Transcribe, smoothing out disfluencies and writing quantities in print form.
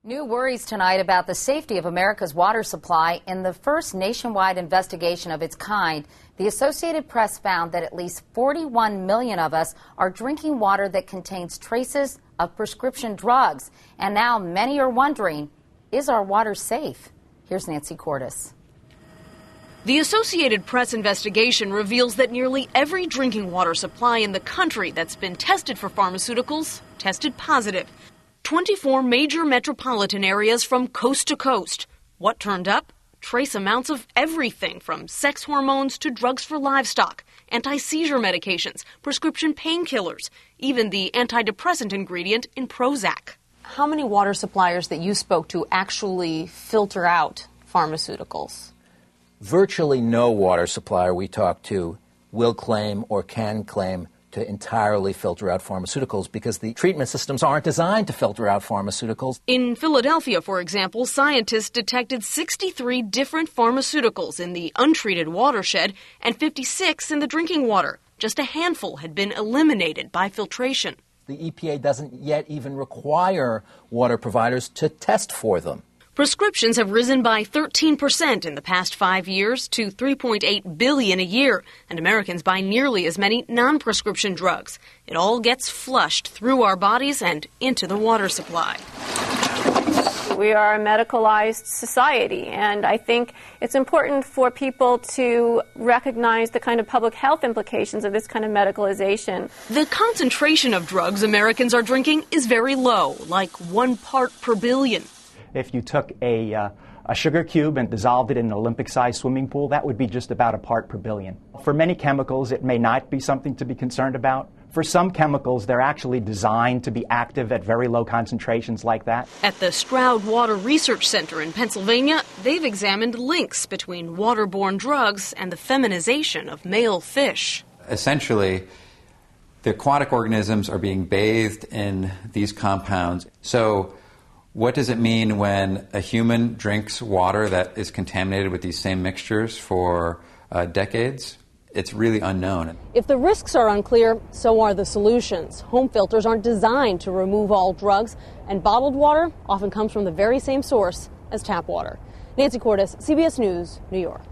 New worries tonight about the safety of America's water supply. In the first nationwide investigation of its kind, the Associated Press found that at least 41 million of us are drinking water that contains traces of prescription drugs. And now many are wondering, is our water safe? Here's Nancy Cordes. The Associated Press investigation reveals that nearly every drinking water supply in the country that's been tested for pharmaceuticals tested positive. 24 major metropolitan areas from coast to coast. What turned up? Trace amounts of everything from sex hormones to drugs for livestock, anti-seizure medications, prescription painkillers, even the antidepressant ingredient in Prozac. How many water suppliers that you spoke to actually filter out pharmaceuticals? Virtually no water supplier we talk to will claim or can claim to entirely filter out pharmaceuticals because the treatment systems aren't designed to filter out pharmaceuticals. In Philadelphia, for example, scientists detected 63 different pharmaceuticals in the untreated watershed and 56 in the drinking water. Just a handful had been eliminated by filtration. The EPA doesn't yet even require water providers to test for them. Prescriptions have risen by 13% in the past 5 years to 3.8 billion a year, and Americans buy nearly as many non-prescription drugs. It all gets flushed through our bodies and into the water supply. We are a medicalized society, and I think it's important for people to recognize the kind of public health implications of this kind of medicalization. The concentration of drugs Americans are drinking is very low, like 1 part per billion. If you took a sugar cube and dissolved it in an Olympic-sized swimming pool, that would be just about a part per billion. For many chemicals, it may not be something to be concerned about. For some chemicals, they're actually designed to be active at very low concentrations like that. At the Stroud Water Research Center in Pennsylvania, they've examined links between waterborne drugs and the feminization of male fish. Essentially, the aquatic organisms are being bathed in these compounds. So what does it mean when a human drinks water that is contaminated with these same mixtures for decades? It's really unknown. If the risks are unclear, so are the solutions. Home filters aren't designed to remove all drugs, and bottled water often comes from the very same source as tap water. Nancy Cordes, CBS News, New York.